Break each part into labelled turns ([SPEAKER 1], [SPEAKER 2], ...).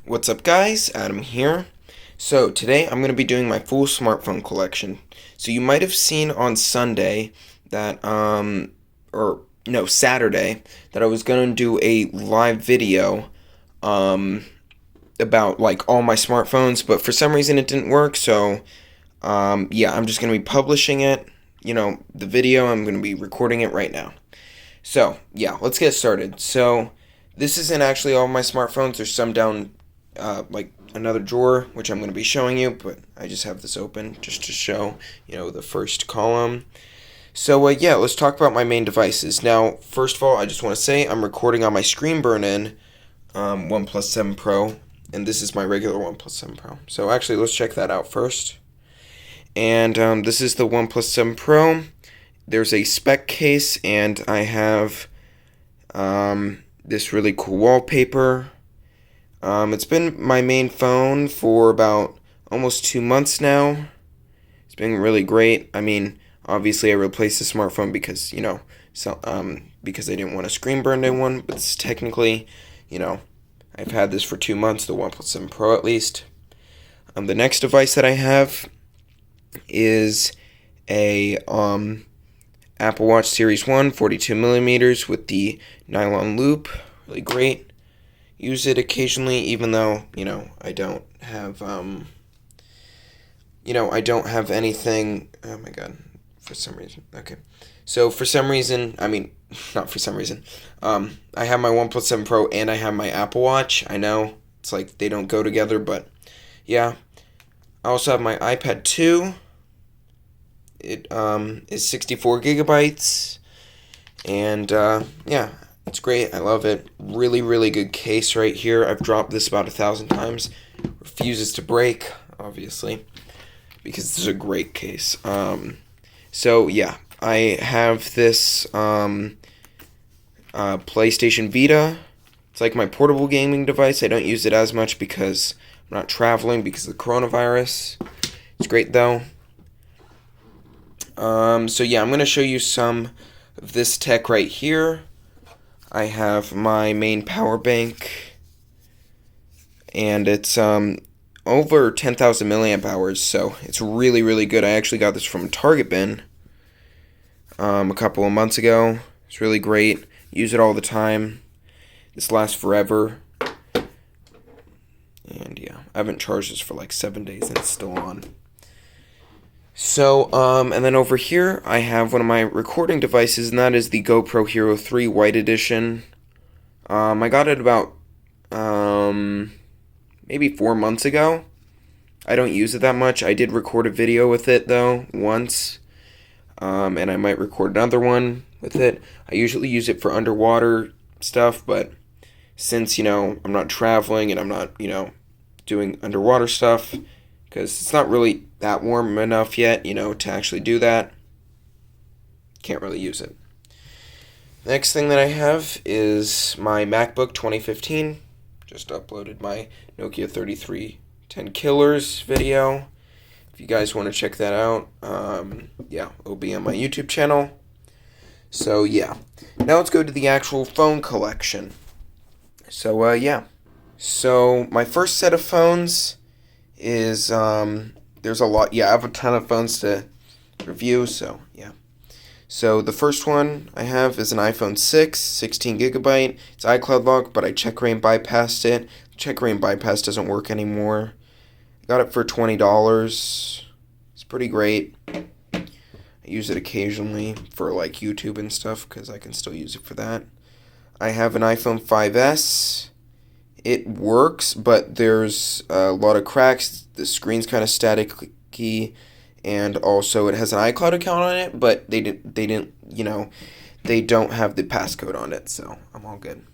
[SPEAKER 1] What's up guys, Adam here. So today I'm going to be doing my full smartphone collection. So you might have seen on Sunday that, Saturday, that I was going to do a live video, about like all my smartphones, but for some reason it didn't work, so, yeah, I'm just going to be publishing it, the video. I'm going to be recording it right now. So, yeah, let's get started. So, this isn't actually all my smartphones. There's some down, like another drawer, which I'm going to be showing you, but I just have this open just to show, the first column. So, yeah, let's talk about my main devices. Now, first of all, I just want to say I'm recording on my screen burn-in OnePlus 7 Pro, and this is my regular OnePlus 7 Pro. So, actually, let's check that out first. And this is the OnePlus 7 Pro. There's a spec case, and I have this really cool wallpaper. It's been my main phone for about almost 2 months now. It's been really great. I mean, obviously I replaced the smartphone because, because I didn't want a screen burned in one, but it's technically, I've had this for 2 months, the OnePlus 7 Pro at least. The next device that I have is a Apple Watch Series 1, 42 millimeters with the nylon loop. Really great. Use it occasionally, even though, I don't have, I don't have anything. Oh my god, for some reason. Okay. So, for some reason, not for some reason, I have my OnePlus 7 Pro and I have my Apple Watch. I know, it's like they don't go together, but yeah. I also have my iPad 2. It is 64 gigabytes, and yeah, it's great. I love it. Really, really good case right here. I've dropped this about 1,000 times. Refuses to break, obviously, because this is a great case. So yeah, I have this PlayStation Vita. It's like my portable gaming device. I don't use it as much because I'm not traveling because of the coronavirus. It's great though. So yeah, I'm going to show you some of this tech right here. I have my main power bank, and it's over 10,000 milliamp hours, so it's really, really good. I actually got this from Target bin a couple of months ago. It's really great. Use it all the time. This lasts forever. And yeah, I haven't charged this for like 7 days and it's still on. So, and then over here, I have one of my recording devices, and that is the GoPro Hero 3 White Edition. I got it about, maybe 4 months ago. I don't use it that much. I did record a video with it, though, once. And I might record another one with it. I usually use it for underwater stuff, but since, I'm not traveling and I'm not, doing underwater stuff, because it's not really that warm enough yet, to actually do that. Can't really use it. Next thing that I have is my MacBook 2015. Just uploaded my Nokia 3310 Killers video. If you guys want to check that out, yeah, it'll be on my YouTube channel. So, yeah. Now let's go to the actual phone collection. So, yeah. So, my first set of phones is, there's a lot, yeah, I have a ton of phones to review, so, yeah. So, the first one I have is an iPhone 6, 16 gigabyte, it's iCloud lock, but I checkra bypassed it. Checkra bypass doesn't work anymore. I got it for $20, it's pretty great. I use it occasionally for, like, YouTube and stuff, because I can still use it for that. I have an iPhone 5S. It works, but there's a lot of cracks. The screen's kind of staticky, and also it has an iCloud account on it, but they don't have the passcode on it, so I'm all good.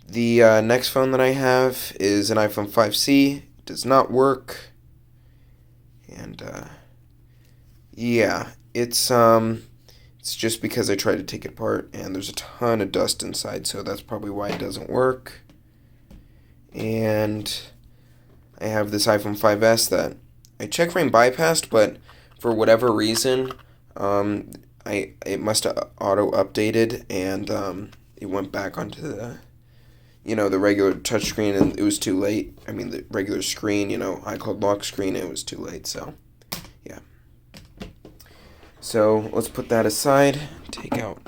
[SPEAKER 1] The next phone that I have is an iPhone 5C. It does not work, and yeah, it's just because I tried to take it apart, and there's a ton of dust inside, so that's probably why it doesn't work. And I have this iPhone 5S that I checkra bypassed, but for whatever reason, it must have auto-updated, and it went back onto the, the regular touchscreen, and it was too late. I mean, the regular screen, iCloud lock screen, it was too late. So, yeah. So let's put that aside. Take out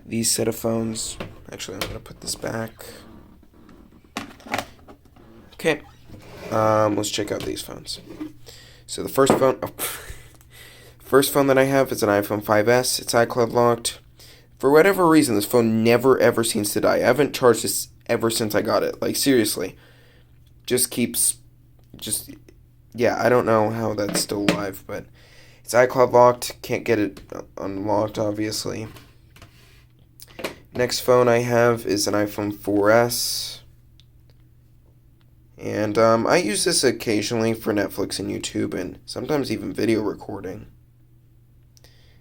[SPEAKER 1] these set of phones. Actually, I'm gonna put this back. Okay. Let's check out these phones. So the first phone, first phone that I have is an iPhone 5S. It's iCloud locked. For whatever reason, this phone never ever seems to die. I haven't charged this ever since I got it. Like, seriously. Yeah, I don't know how that's still alive, but it's iCloud locked. Can't get it unlocked, obviously. Next phone I have is an iPhone 4S. And I use this occasionally for Netflix and YouTube, and sometimes even video recording.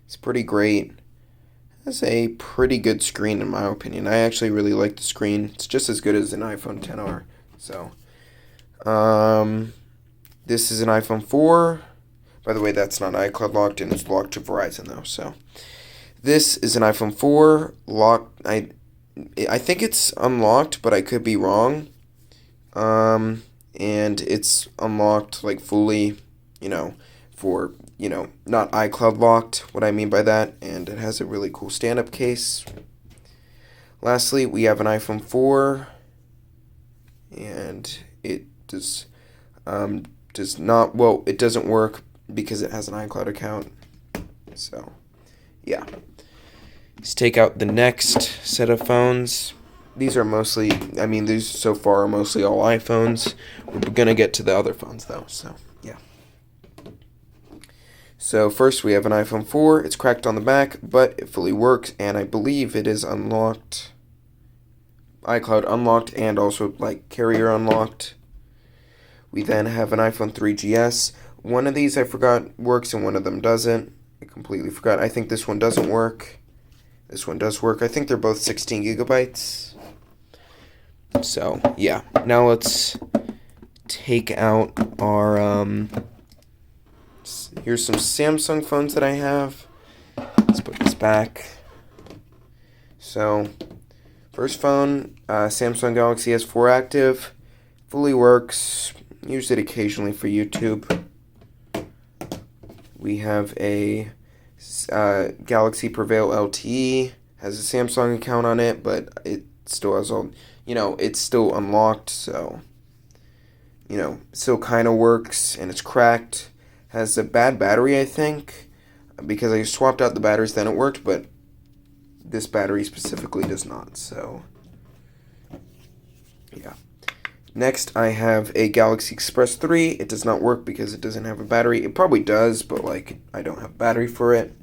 [SPEAKER 1] It's pretty great. Has a pretty good screen in my opinion. I actually really like the screen. It's just as good as an iPhone XR. So, this is an iPhone 4. By the way, that's not iCloud locked, and it's locked to Verizon though. So, this is an iPhone 4 locked. I think it's unlocked, but I could be wrong. And it's unlocked like fully, for, not iCloud locked, what I mean by that, and it has a really cool stand-up case. Lastly, we have an iPhone 4, and it does not, well, it doesn't work because it has an iCloud account. So, yeah. Let's take out the next set of phones. These are mostly, these so far are mostly all iPhones. We're going to get to the other phones, though, so, yeah. So, first we have an iPhone 4. It's cracked on the back, but it fully works, and I believe it is unlocked. iCloud unlocked, and also, carrier unlocked. We then have an iPhone 3GS. One of these I forgot works, and one of them doesn't. I completely forgot. I think this one doesn't work. This one does work. I think they're both 16 gigabytes. So, yeah. Now let's take out our, here's some Samsung phones that I have. Let's put this back. So, first phone, Samsung Galaxy S4 Active. Fully works. Use it occasionally for YouTube. We have a Galaxy Prevail LTE. Has a Samsung account on it, but it still has all, it's still unlocked, so, still kind of works, and it's cracked. Has a bad battery, I think, because I swapped out the batteries, then it worked, but this battery specifically does not, so, yeah. Next, I have a Galaxy Express 3. It does not work because it doesn't have a battery. It probably does, but, I don't have a battery for it.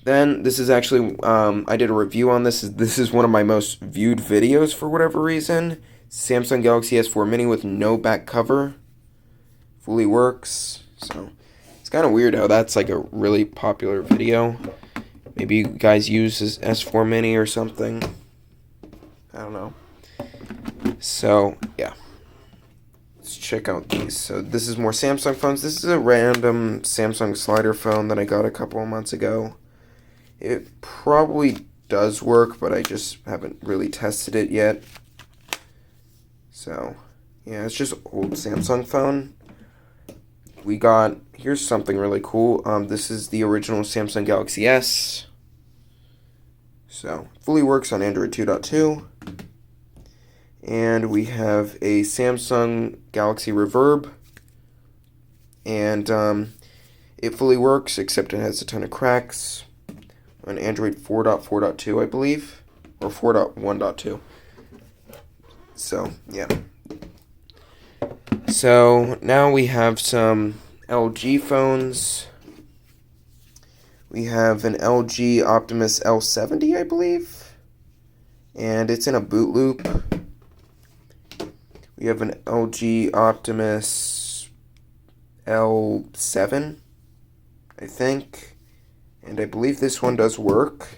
[SPEAKER 1] Then, this is actually, I did a review on this. This is one of my most viewed videos for whatever reason. Samsung Galaxy S4 Mini with no back cover. Fully works. So, it's kind of weird how that's a really popular video. Maybe you guys use this S4 Mini or something. I don't know. So, yeah. Let's check out these. So, this is more Samsung phones. This is a random Samsung slider phone that I got a couple of months ago. It probably does work, but I just haven't really tested it yet. So, yeah, it's just old Samsung phone. Here's something really cool. This is the original Samsung Galaxy S. So, fully works on Android 2.2. And we have a Samsung Galaxy Reverb. And it fully works, except it has a ton of cracks. On Android 4.4.2, I believe, or 4.1.2. So, yeah. So, now we have some LG phones. We have an LG Optimus L70, I believe, and it's in a boot loop. We have an LG Optimus L7, I think. And I believe this one does work.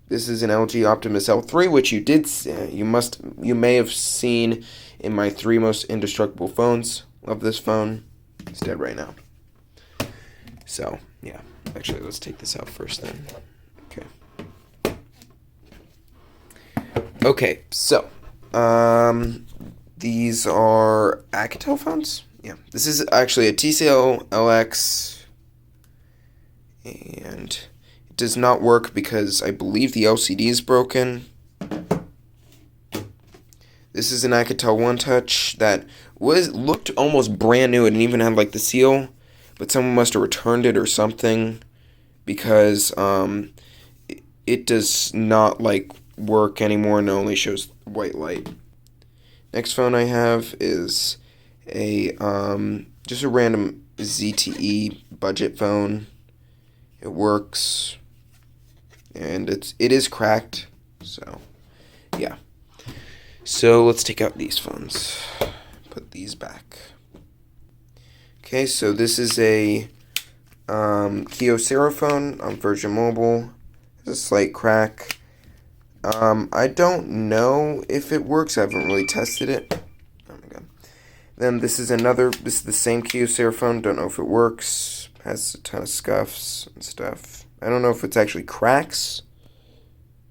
[SPEAKER 1] This is an LG Optimus L3, which you may have seen in my 3 most indestructible phones. Love this phone. It's dead right now. So, yeah. Actually, let's take this out first then. Okay. Okay, so these are Alcatel phones. Yeah, this is actually a TCL LX, and it does not work because I believe the LCD is broken. This is an Alcatel One Touch that looked almost brand new. It didn't even have like the seal, but someone must have returned it or something because it does not like work anymore and only shows white light. Next phone I have is a just a random ZTE budget phone. It works, and it is cracked. So yeah. So let's take out these phones. Put these back. Okay, so this is a Kyocera phone on Virgin Mobile. There's a slight crack. I don't know if it works. I haven't really tested it. Oh my god. Then this is the same Kyocera phone. Don't know if it works. Has a ton of scuffs and stuff. I don't know if it's actually cracks,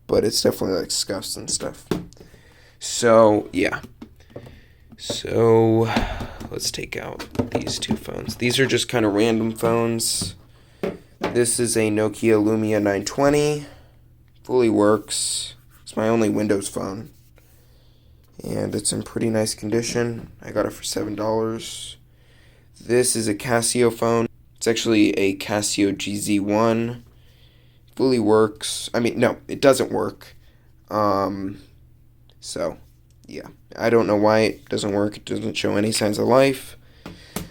[SPEAKER 1] but it's definitely like scuffs and stuff. So, yeah. So, let's take out these two phones. These are just kind of random phones. This is a Nokia Lumia 920. Fully works. It's my only Windows phone. And it's in pretty nice condition. I got it for $7. This is a Casio phone. It's actually a Casio GZ1. Fully works. I mean, no, it doesn't work. So, yeah. I don't know why it doesn't work. It doesn't show any signs of life.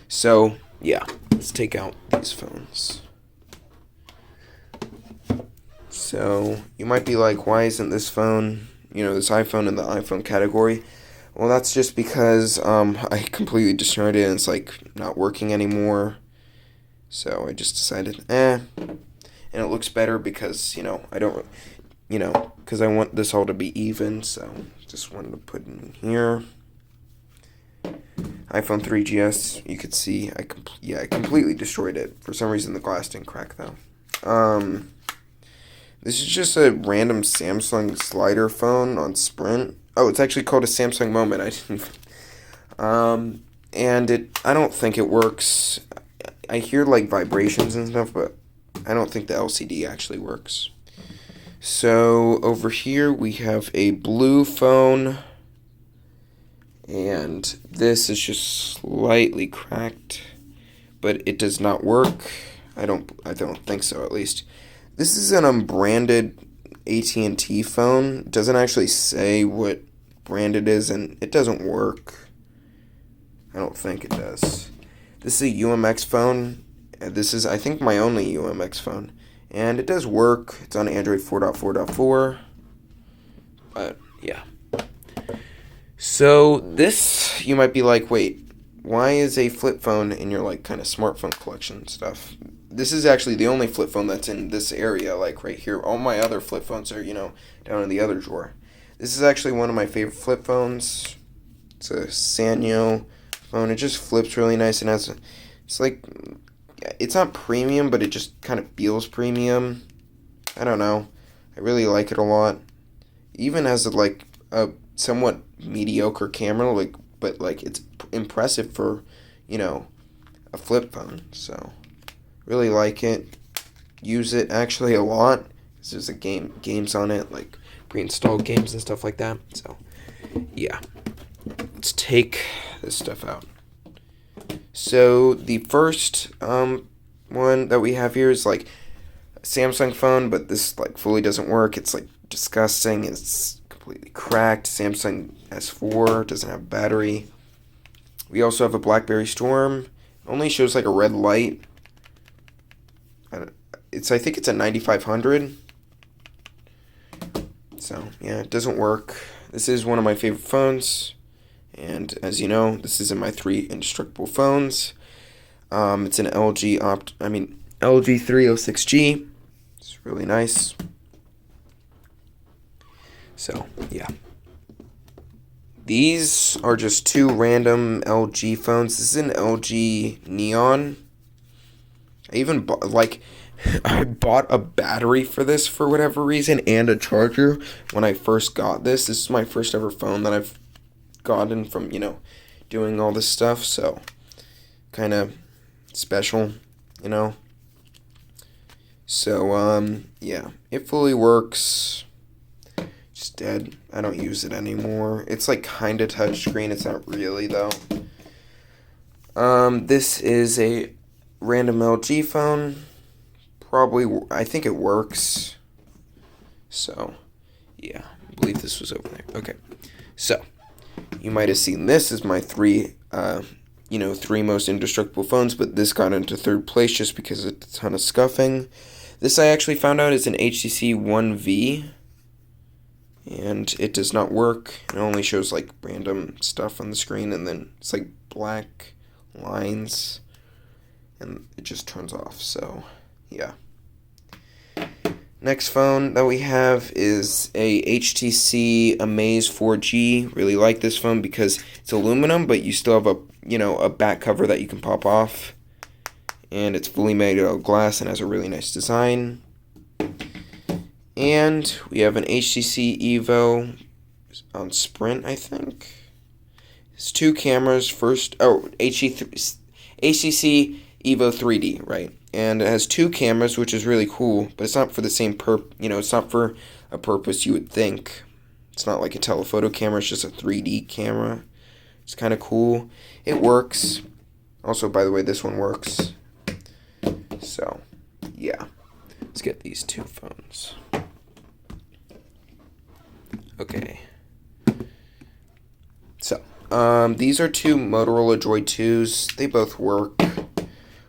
[SPEAKER 1] So, yeah. Let's take out these phones. So, you might be like, why isn't this phone, this iPhone in the iPhone category? Well, that's just because I completely destroyed it and it's like not working anymore. So, I just decided, And it looks better because, I don't, because I want this all to be even, so just wanted to put it in here. iPhone 3GS, you could see, I completely destroyed it. For some reason, the glass didn't crack, though. This is just a random Samsung slider phone on Sprint. Oh, it's actually called a Samsung Moment. I didn't. And I don't think it works. I hear like vibrations and stuff, but I don't think the LCD actually works. So over here we have a blue phone, and this is just slightly cracked, but it does not work. I don't think so, at least. This is an unbranded AT&T phone. It doesn't actually say what brand it is, and it doesn't work. I don't think it does. This is a UMX phone. This is, I think, my only UMX phone. And it does work. It's on Android 4.4.4. But, yeah. So, this, you might be like, wait, why is a flip phone in your, like, kind of smartphone collection stuff? This is actually the only flip phone that's in this area, like, right here. All my other flip phones are, down in the other drawer. This is actually one of my favorite flip phones. It's a Sanyo phone. It just flips really nice and it's like, it's not premium, but it just kind of feels premium. I don't know. I really like it a lot. Even as a somewhat mediocre camera, but it's impressive for, a flip phone. So, really like it. Use it actually a lot. There's games on it, like pre-installed games and stuff like that. So, yeah. Let's take this stuff out. So the first one that we have here is like a Samsung phone, but this like fully doesn't work. It's like disgusting. It's completely cracked. Samsung S4 doesn't have battery. We also have a BlackBerry Storm. It only shows like a red light. I think it's a 9500. So yeah, it doesn't work. This is one of my favorite phones. And as you know, this is in my 3 indestructible phones. It's an LG LG 306G. It's really nice. So, yeah. These are just 2 random LG phones. This is an LG Neon. I even I bought a battery for this for whatever reason and a charger when I first got this. This is my first ever phone that I've gotten from, doing all this stuff, so kind of special, you know. So, yeah, it fully works. Just dead. I don't use it anymore. It's like kind of touchscreen. It's not really, though. This is a random LG phone. Probably, I think it works. So, yeah, I believe this was over there. Okay, so, you might have seen this as my three most indestructible phones, but this got into third place just because of a ton of scuffing. This I actually found out is an HTC One V, and it does not work. It only shows like random stuff on the screen, and then it's like black lines, and it just turns off. So, yeah. Next phone that we have is a HTC Amaze 4G. Really like this phone because it's aluminum, but you still have a back cover that you can pop off. And it's fully made out of glass and has a really nice design. And we have an HTC Evo on Sprint, I think. It's two cameras. HTC Evo 3D, right? And it has two cameras, which is really cool, but it's not for the same it's not for a purpose you would think. It's not like a telephoto camera, it's just a 3D camera. It's kind of cool. It works. Also, by the way, this one works. So, yeah. Let's get these two phones. Okay. So, these are two Motorola Droid 2s. They both work.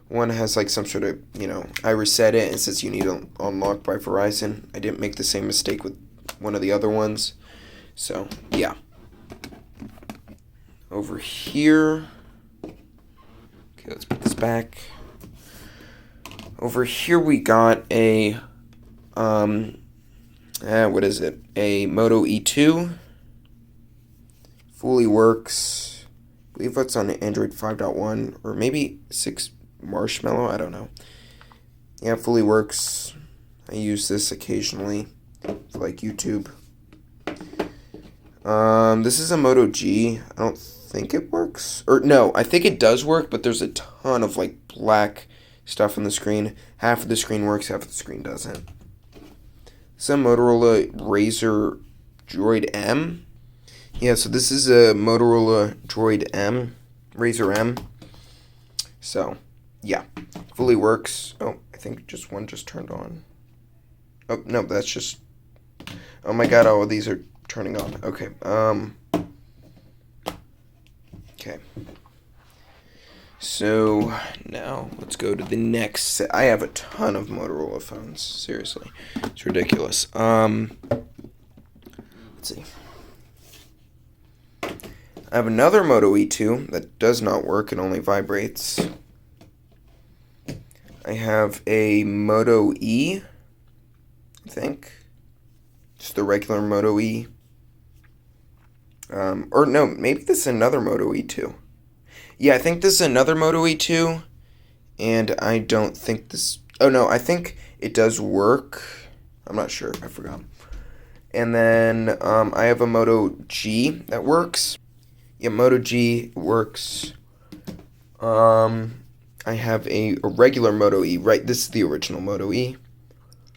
[SPEAKER 1] One has like some sort of, I reset it and it says you need to unlock by Verizon. I didn't make the same mistake with one of the other ones. So, yeah. Over here. Okay, let's put this back. Over here we got a, what is it? A Moto E2. Fully works. I believe it's on Android 5.1 or maybe 6. Marshmallow, I don't know. Yeah, it fully works. I use this occasionally for like YouTube. This is a Moto G. I don't think it works. Or no, I think it does work, but there's a ton of like black stuff on the screen. Half of the screen works, half of the screen doesn't. Some Motorola Droid M. Yeah, so this is a Motorola Droid M. Razr M. So, yeah, fully works. Oh, I think just one just turned on. Oh, no, that's just... Oh my god, all of these are turning on. Okay, okay. So, now, let's go to the next set. I have a ton of Motorola phones, seriously. It's ridiculous. Let's see. I have another Moto E2 that does not work, it only vibrates. I have a Moto E, I think. Just the regular Moto E. Or no, maybe this is another Moto E2. Yeah, I think this is another Moto E2. And I don't think this... Oh, no, I think it does work. I'm not sure. I forgot. And then I have a Moto G that works. Yeah, Moto G works. I have a regular Moto E, right? This is the original Moto E,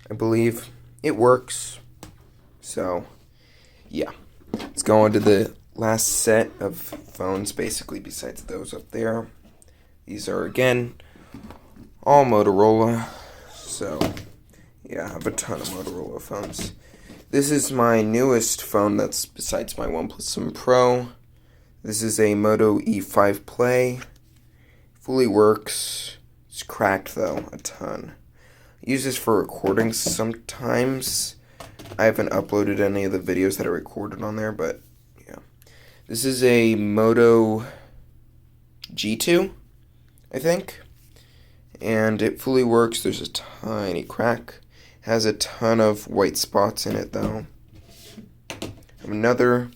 [SPEAKER 1] I believe. It works. So, yeah. Let's go on to the last set of phones, basically, besides those up there. These are, again, all Motorola. So, yeah, I have a ton of Motorola phones. This is my newest phone that's besides my OnePlus 7 Pro. This is a Moto E5 Play. Fully works. It's cracked though, a ton. I use this for recordings sometimes. I haven't uploaded any of the videos that I recorded on there, but yeah. This is a Moto G2, I think. And it fully works. There's a tiny crack. It has a ton of white spots in it though. I have another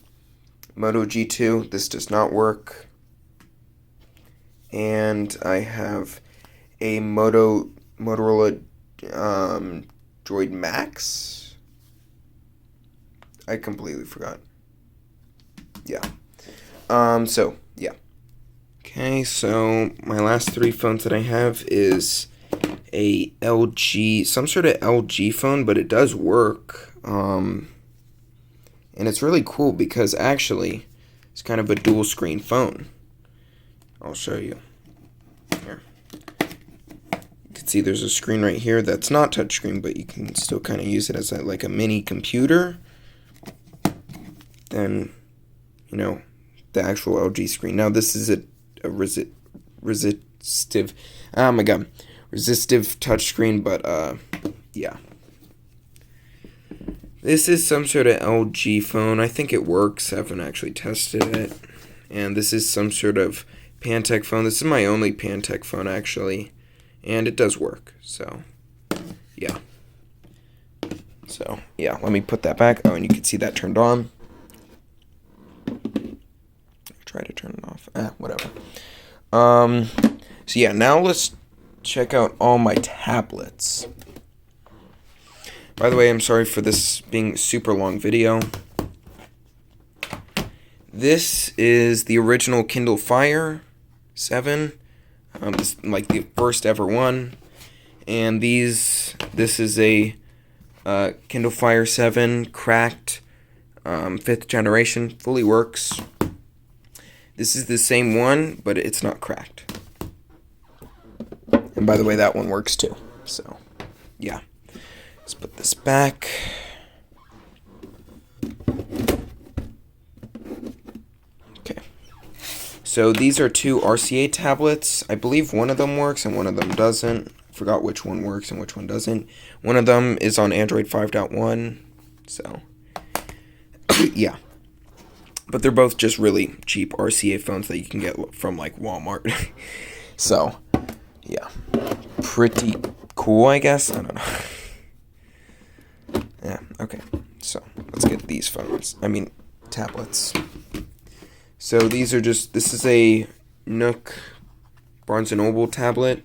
[SPEAKER 1] Moto G2. This does not work. And I have a Motorola Droid Max? I completely forgot. Yeah. So, yeah. Okay, so my last 3 phones that I have is a LG, some sort of LG phone, but it does work. And it's really cool because actually it's kind of a dual screen phone. I'll show you. Here. You can see there's a screen right here that's not touchscreen, but you can still kind of use it as like a mini computer. Then, you know, the actual LG screen. Now this is a resistive, oh my god, resistive touchscreen, but yeah. This is some sort of LG phone. I think it works. I haven't actually tested it. And this is some sort of Pantech phone. This is my only Pantech phone, actually. And it does work. So, yeah. So, yeah, let me put that back. Oh, and you can see that turned on. Try to turn it off. Whatever. So, yeah, now let's check out all my tablets. By the way, I'm sorry for this being a super long video. This is the original Kindle Fire 7. This, like the first ever one. And this is a Kindle Fire 7 cracked 5th generation. Fully works. This is the same one, but it's not cracked. And by the way, that one works too. So, yeah. Let's put this back. Okay. So these are 2 RCA tablets. I believe one of them works and one of them doesn't. I forgot which one works and which one doesn't. One of them is on Android 5.1. So, yeah. But they're both just really cheap RCA phones that you can get from like Walmart. So, yeah. Pretty cool, I guess. I don't know. Yeah, okay. So, let's get these phones. Tablets. So, these are just, this is a Nook Barnes & Noble tablet.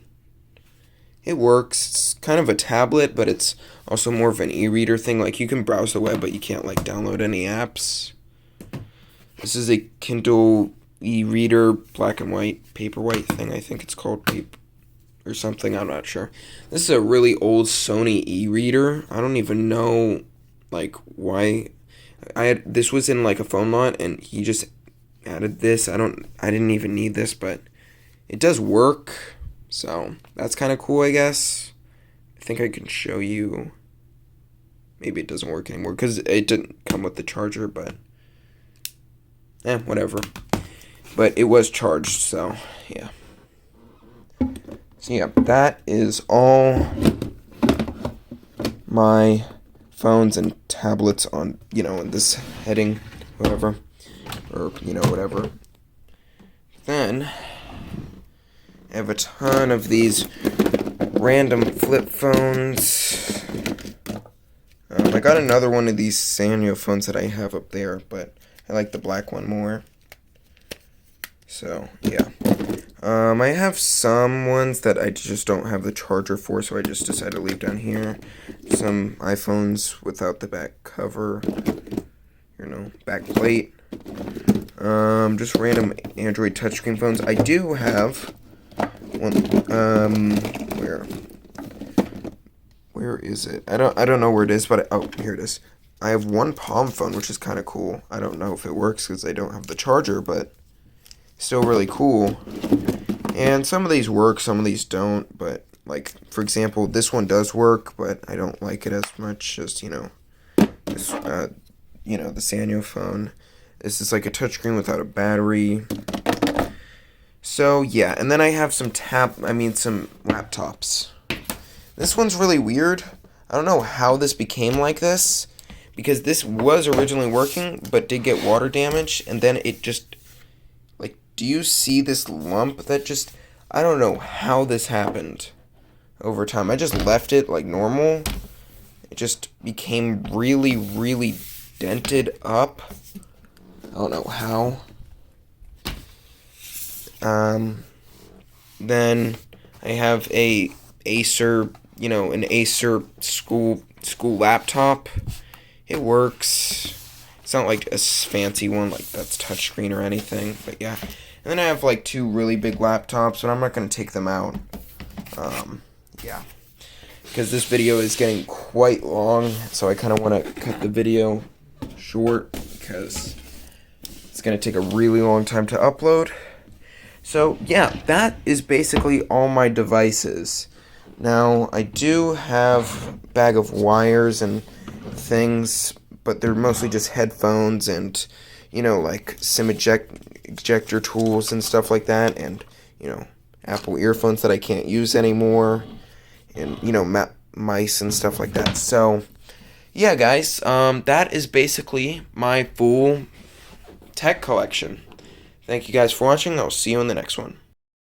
[SPEAKER 1] It works. It's kind of a tablet, but it's also more of an e-reader thing. Like, you can browse the web, but you can't, like, download any apps. This is a Kindle e-reader, black and white, paperwhite thing, I think it's called, or something, I'm not sure. This is a really old Sony e-reader. I don't even know, like, why. This was in, like, a phone lot, and he just added this. I didn't even need this, but it does work, so that's kind of cool, I guess. I think I can show you. Maybe it doesn't work anymore, because it didn't come with the charger, but whatever. But it was charged, so, yeah. So yeah, that is all my phones and tablets on, in this heading, whatever, or, whatever. Then, I have a ton of these random flip phones. I got another one of these Sanyo phones that I have up there, but I like the black one more. So, yeah. I have some ones that I just don't have the charger for, so I just decided to leave down here. Some iPhones without the back cover, back plate. Just random Android touchscreen phones. I do have one, where is it? I don't know where it is, but here it is. I have one Palm phone, which is kind of cool. I don't know if it works because I don't have the charger, but still really cool. And some of these work, some of these don't, but, like, for example, this one does work, but I don't like it as much as, this, the Sanyo phone. This is like a touchscreen without a battery. So, yeah, and then I have some laptops. This one's really weird. I don't know how this became like this, because this was originally working, but did get water damage, and then it just, like, do you see this lump that just, I don't know how this happened over time. I just left it like normal. It just became really, really dented up. I don't know how. Then I have a Acer an Acer school laptop. It works. It's not like a fancy one like that's touchscreen or anything, but yeah. And then I have like 2 really big laptops, but I'm not going to take them out. Yeah. Because this video is getting quite long, so I kind of want to cut the video short because it's going to take a really long time to upload. So yeah, that is basically all my devices. Now, I do have a bag of wires and things, but they're mostly just headphones and, like SIM ejector tools and stuff like that, and, Apple earphones that I can't use anymore, and, mice and stuff like that. So, yeah, guys, that is basically my full tech collection. Thank you guys for watching. I'll see you in the next one.